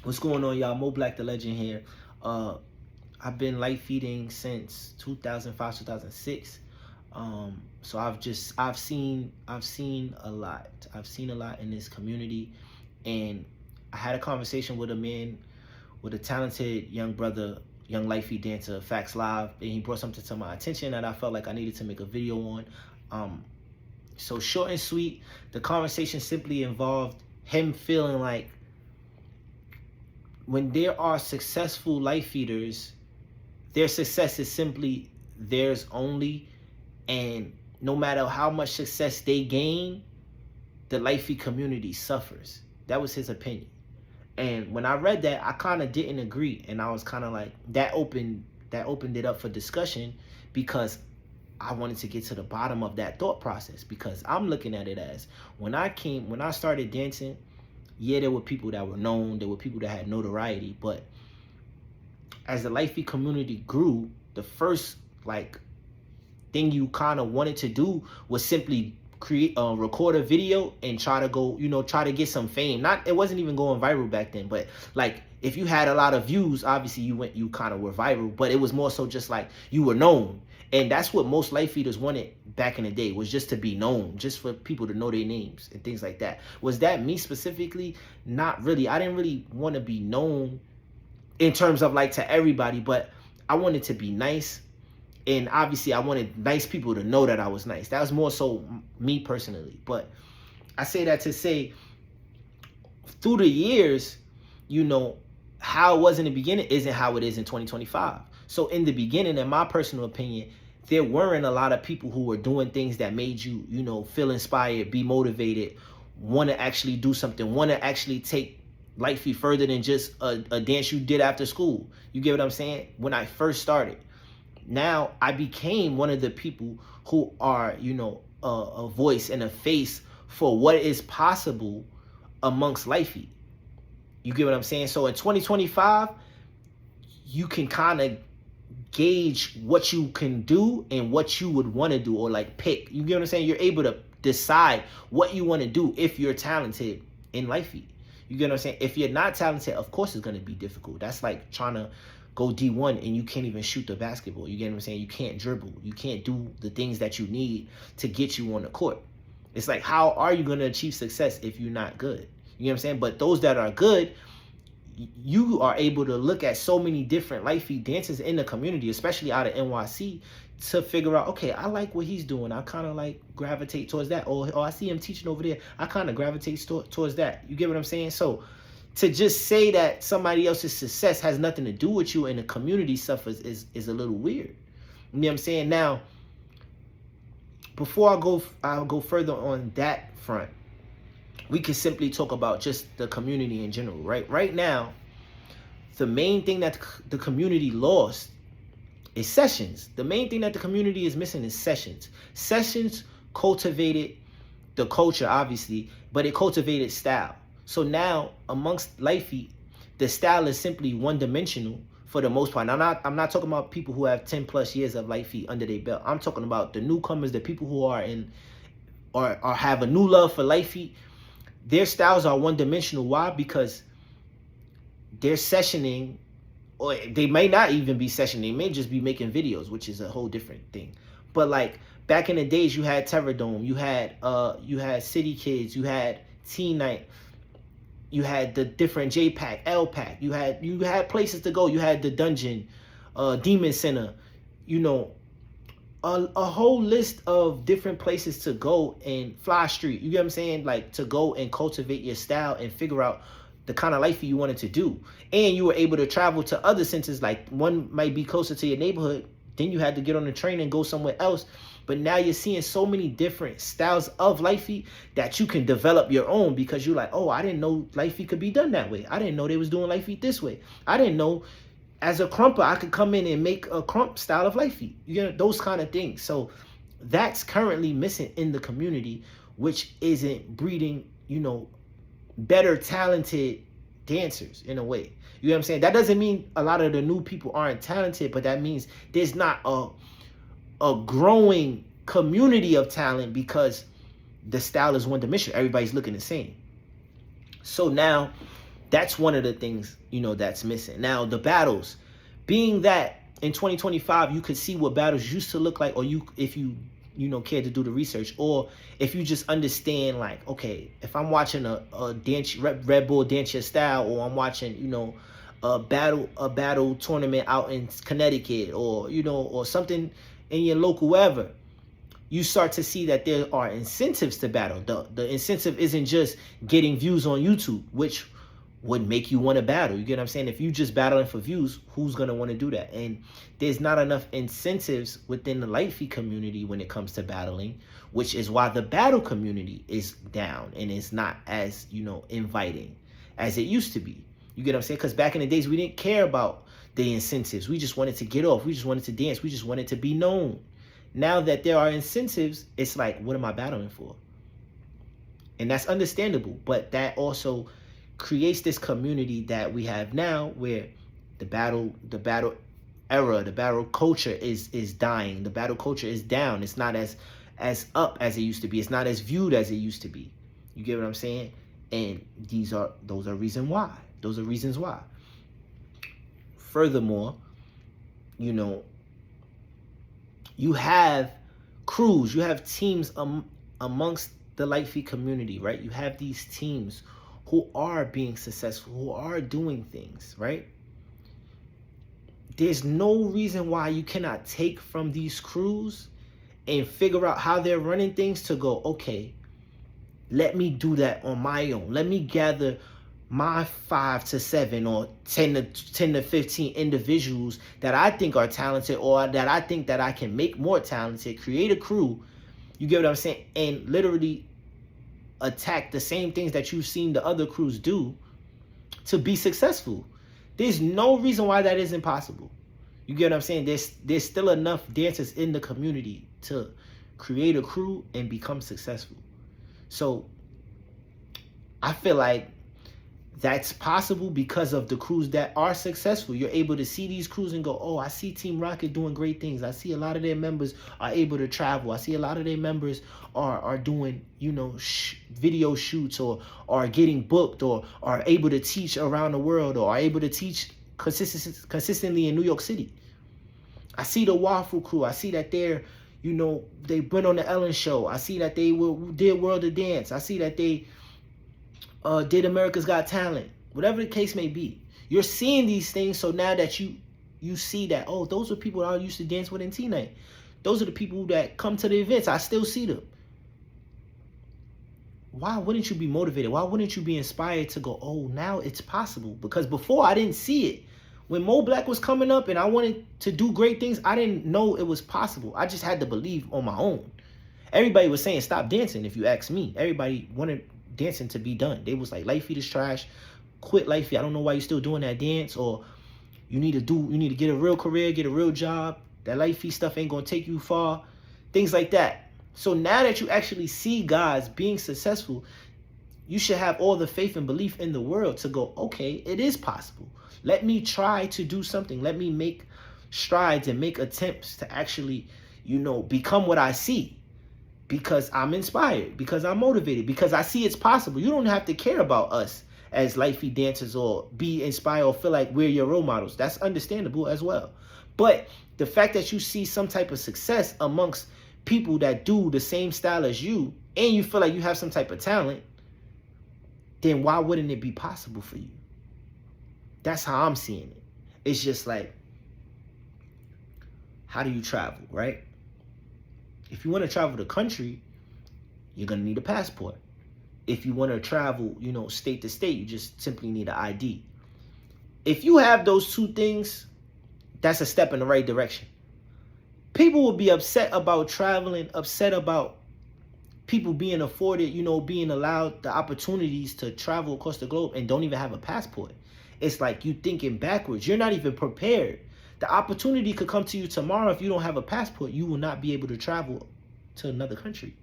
What's going on, y'all? Mo Black the Legend here. I've been light feeding since 2005, 2006. So I've seen a lot. I've seen a lot in this community, and I had a conversation with a man, with a talented young brother, young light feed dancer, Facts Live, and he brought something to my attention that I felt like I needed to make a video on. So short and sweet, the conversation simply involved him feeling like when there are successful light feeders, their success is simply theirs only, and no matter how much success they gain, the light feed community suffers. That was his opinion. And when I read that, I kind of didn't agree, and I was kind of like, that opened it up for discussion, because I wanted to get to the bottom of that thought process, because I'm looking at it as when I started dancing, yeah, there were people that were known, there were people that had notoriety, but as the life feed community grew, the first like thing you kind of wanted to do was simply record a video and try to go, try to get some fame. It wasn't even going viral back then, but like if you had a lot of views, obviously you kind of were viral, but it was more so just like you were known. And that's what most light feeders wanted back in the day, was just to be known, just for people to know their names and things like that. Was that me specifically? Not really. I didn't really want to be known in terms of like to everybody, but I wanted to be nice. And obviously I wanted nice people to know that I was nice. That was more so me personally. But I say that to say, through the years, how it was in the beginning isn't how it is in 2025. So in the beginning, in my personal opinion, there weren't a lot of people who were doing things that made you, feel inspired, be motivated, want to actually do something, want to actually take light feed further than just a dance you did after school. You get what I'm saying? When I first started, now I became one of the people who are, a voice and a face for what is possible amongst light feed. You get what I'm saying? So in 2025, you can kind of gauge what you can do and what you would want to do, or like pick. You get what I'm saying? You're able to decide what you want to do if you're talented in life feed. You get what I'm saying? If you're not talented, of course it's going to be difficult. That's like trying to go D1 and you can't even shoot the basketball. You get what I'm saying? You can't dribble. You can't do the things that you need to get you on the court. It's like, how are you going to achieve success if you're not good? You know what I'm saying? But those that are good, you are able to look at so many different light feed dancers in the community, especially out of NYC, to figure out, okay, I like what he's doing. I kind of like gravitate towards that. Or I see him teaching over there. I kind of gravitate towards that. You get what I'm saying? So to just say that somebody else's success has nothing to do with you and the community suffers is a little weird. You know what I'm saying? Now, before I'll go further on that front, we can simply talk about just the community in general, right? Right now, the main thing that the community lost is sessions. The main thing that the community is missing is sessions. Sessions cultivated the culture, obviously, but it cultivated style. So now, amongst light feed, the style is simply one-dimensional for the most part. I'm not talking about people who have 10 plus years of light feed under their belt. I'm talking about the newcomers, the people who are in or have a new love for light feed. Their styles are one-dimensional. Why? Because they're sessioning, or they may not even be sessioning. They may just be making videos, which is a whole different thing. But like back in the days, you had Terror Dome, you had City Kids, you had Teen Night, you had the different J-Pack, L-Pack, you had places to go. You had the Dungeon, Demon Center, a whole list of different places to go, and Fly Street. You get what I'm saying? Like, to go and cultivate your style and figure out the kind of life you wanted to do. And you were able to travel to other centers, like one might be closer to your neighborhood. Then you had to get on the train and go somewhere else. But now you're seeing so many different styles of life feed that you can develop your own, because you're like, oh, I didn't know life feed could be done that way. I didn't know they was doing life feed this way. I didn't know as a crumper I could come in and make a crump style of life feed. Those kind of things. So that's currently missing in the community, which isn't breeding, better talented dancers in a way. You know what I'm saying? That doesn't mean a lot of the new people aren't talented, but that means there's not a growing community of talent, because the style is one dimensional. Everybody's looking the same. So now That's one of the things, that's missing. Now, the battles, being that in 2025, you could see what battles used to look like, or if you care to do the research, or if you just understand, like, okay, if I'm watching a dance, Red Bull Dance Your Style, or I'm watching, a battle tournament out in Connecticut, or, or something in your local wherever, you start to see that there are incentives to battle. The incentive isn't just getting views on YouTube, which would make you want to battle. You get what I'm saying? If you just battling for views, who's going to want to do that? And there's not enough incentives within the Litefeet community when it comes to battling, which is why the battle community is down and it's not as, inviting as it used to be. You get what I'm saying? Because back in the days, we didn't care about the incentives. We just wanted to get off. We just wanted to dance. We just wanted to be known. Now that there are incentives, it's like, what am I battling for? And that's understandable, but that also creates this community that we have now, where the battle era, the battle culture is dying. The battle culture is down. It's not as up as it used to be. It's not as viewed as it used to be. You get what I'm saying? And those are reasons why. Those are reasons why. Furthermore, you have crews, you have teams amongst the Litefeet community, right? You have these teams who are being successful, who are doing things, right? There's no reason why you cannot take from these crews and figure out how they're running things to go, okay, let me do that on my own. Let me gather my 5 to 7 or 10 to 15 individuals that I think are talented, or that I think that I can make more talented, create a crew, you get what I'm saying, and literally attack the same things that you've seen the other crews do to be successful. There's no reason why that isn't possible. You get what I'm saying? There's still enough dancers in the community to create a crew and become successful. So I feel like that's possible because of the crews that are successful. You're able to see these crews and go, oh, I see Team Rocket doing great things. I see a lot of their members are able to travel. I see a lot of their members are doing, video shoots, or are getting booked, or are able to teach around the world, or are able to teach consistently in New York City. I see the Waffle crew. I see that they're, they went on the Ellen show. I see that they did World of Dance. I see that they did America's Got Talent. Whatever the case may be, you're seeing these things. So now that you see that, oh, those are people that I used to dance with in T-Night. Those are the people that come to the events. I still see them. Why wouldn't you be motivated? Why wouldn't you be inspired to go, oh, now it's possible? Because before, I didn't see it. When Mo Black was coming up and I wanted to do great things, I didn't know it was possible. I just had to believe on my own. Everybody was saying stop dancing, if you ask me. Everybody wanted dancing to be done. They was like, Litefeet is trash. Quit Litefeet. I don't know why you're still doing that dance. Or you need to get a real career, get a real job. That Litefeet stuff ain't gonna take you far. Things like that. So now that you actually see guys being successful, you should have all the faith and belief in the world to go, okay, it is possible. Let me try to do something. Let me make strides and make attempts to actually, become what I see. Because I'm inspired, because I'm motivated, because I see it's possible. You don't have to care about us as Litefeet dancers or be inspired or feel like we're your role models. That's understandable as well. But the fact that you see some type of success amongst people that do the same style as you, and you feel like you have some type of talent, then why wouldn't it be possible for you? That's how I'm seeing it. It's just like, how do you travel, right? If you want to travel the country, you're going to need a passport. If you want to travel, state to state, you just simply need an ID. If you have those two things, that's a step in the right direction. People will be upset about traveling, upset about people being afforded, being allowed the opportunities to travel across the globe and don't even have a passport. It's like you thinking backwards. You're not even prepared. The opportunity could come to you tomorrow. If you don't have a passport, you will not be able to travel to another country.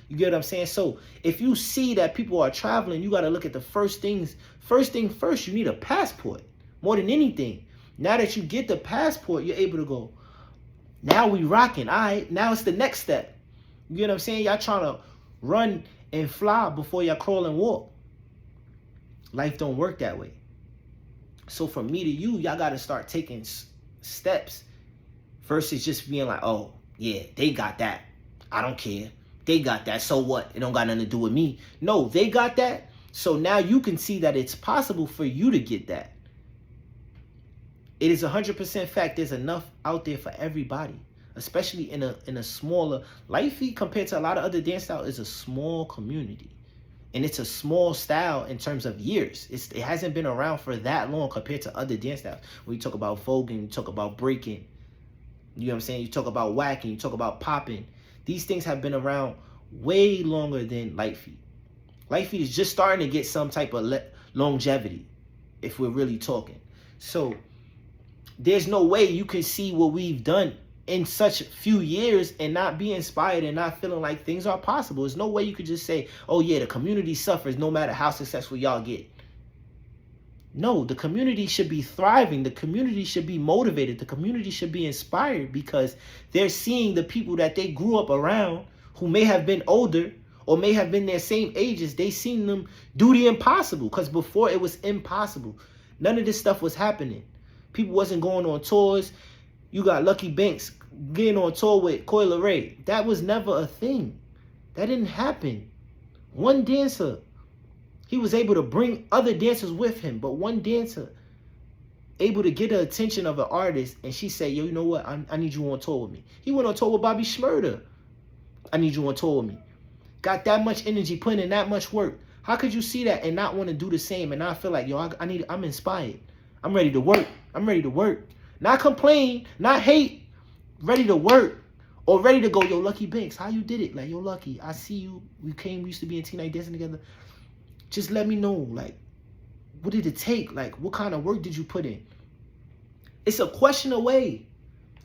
You get what I'm saying? So if you see that people are traveling, you got to look at the first thing first, you need a passport more than anything. Now that you get the passport, you're able to go, now we rocking. All right, now it's the next step. You get what I'm saying? Y'all trying to run and fly before y'all crawl and walk. Life don't work that way. So from me to you, y'all got to start taking steps versus just being like, oh, yeah, they got that. I don't care. They got that. So what? It don't got nothing to do with me. No, they got that. So now you can see that it's possible for you to get that. It is 100% fact. There's enough out there for everybody, especially in a smaller Litefeet compared to a lot of other dance styles. Is a small community, and it's a small style in terms of years. It hasn't been around for that long compared to other dance styles. When you talk about voguing, you talk about breaking. You know what I'm saying? You talk about whacking, you talk about popping. These things have been around way longer than Litefeet. Litefeet is just starting to get some type of longevity, if we're really talking. So there's no way you can see what we've done in such few years and not be inspired and not feeling like things are possible. There's no way you could just say, oh yeah, the community suffers no matter how successful y'all get. No, the community should be thriving. The community should be motivated. The community should be inspired because they're seeing the people that they grew up around who may have been older or may have been their same ages. They seen them do the impossible because before it was impossible. None of this stuff was happening. People wasn't going on tours. You got Lucky Banks getting on tour with Coil Ray. That was never a thing. That didn't happen. One dancer, he was able to bring other dancers with him, but one dancer able to get the attention of an artist, and she said, yo, you know what? I need you on tour with me. He went on tour with Bobby Shmurda. I need you on tour with me. Got that much energy, putting in that much work. How could you see that and not want to do the same and not feel like, yo, I'm inspired. I'm ready to work. I'm ready to work. Not complain, not hate. Ready to work. Or ready to go, yo, Lucky Banks, how you did it? Like, yo, Lucky, I see you. We used to be in T-Night dancing together. Just let me know, like, what did it take? Like, what kind of work did you put in? It's a question away.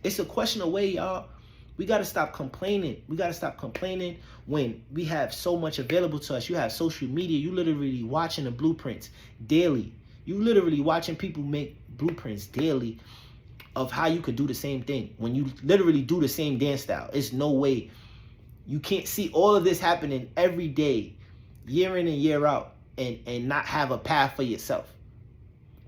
It's a question away, y'all. We got to stop complaining. We got to stop complaining when we have so much available to us. You have social media. You literally watching the blueprints daily. You literally watching people make blueprints daily of how you could do the same thing. When you literally do the same dance style, it's no way. You can't see all of this happening every day, year in and year out, and not have a path for yourself.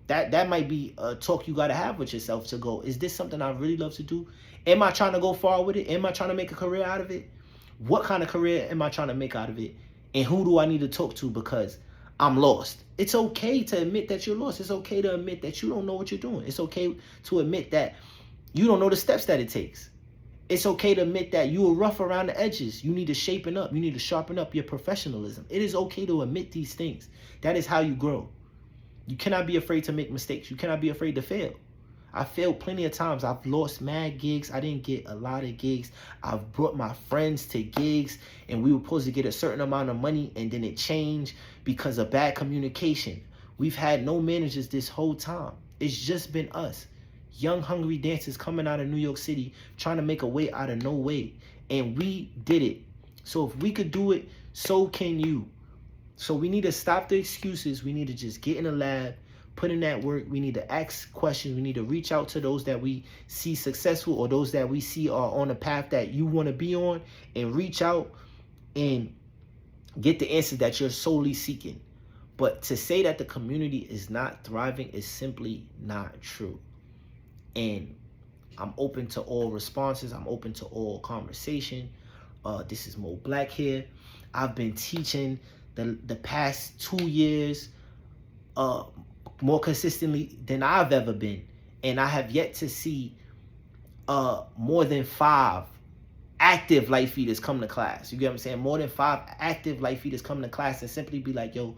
That might be a talk you got to have with yourself to go, is this something I really love to do? Am I trying to go far with it? Am I trying to make a career out of it? What kind of career am I trying to make out of it? And who do I need to talk to because I'm lost? It's okay to admit that you're lost. It's okay to admit that you don't know what you're doing. It's okay to admit that you don't know the steps that it takes. It's okay to admit that you were rough around the edges. You need to shapen up. You need to sharpen up your professionalism. It is okay to admit these things. That is how you grow. You cannot be afraid to make mistakes. You cannot be afraid to fail. I failed plenty of times. I've lost mad gigs. I didn't get a lot of gigs. I've brought my friends to gigs and we were supposed to get a certain amount of money and then it changed because of bad communication. We've had no managers this whole time. It's just been us. Young, hungry dancers coming out of New York City trying to make a way out of no way. And we did it. So if we could do it, so can you. So we need to stop the excuses. We need to just get in the lab, put in that work. We need to ask questions. We need to reach out to those that we see successful or those that we see are on the path that you want to be on, and reach out and get the answer that you're solely seeking. But to say that the community is not thriving is simply not true. And I'm open to all responses. I'm open to all conversation. This is Mo Black here. I've been teaching the past 2 years more consistently than I've ever been. And I have yet to see more than 5 active Litefeeters come to class. You get what I'm saying? More than 5 active Litefeeters come to class and simply be like, yo,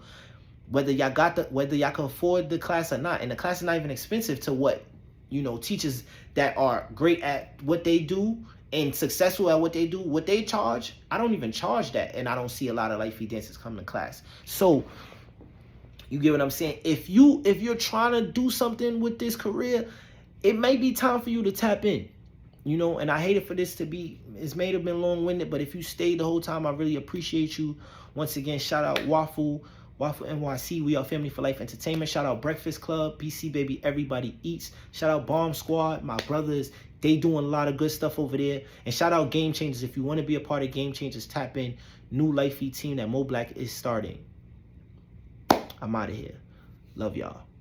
whether y'all can afford the class or not. And the class is not even expensive to what, you know, teachers that are great at what they do and successful at what they charge. I don't even charge that, and I don't see a lot of Litefeet dancers come to class. So you get what I'm saying? If you're trying to do something with this career, it may be time for you to tap in. You know, and I hate it for this to be, it's may have been long-winded, but if you stayed the whole time, I really appreciate you. Once again, shout out Waffle NYC, we are Family for Life Entertainment. Shout out Breakfast Club, BC Baby, Everybody Eats. Shout out Bomb Squad, my brothers. They doing a lot of good stuff over there. And shout out Game Changers. If you want to be a part of Game Changers, tap in. New Litefeet team that Mo Black is starting. I'm out of here. Love y'all.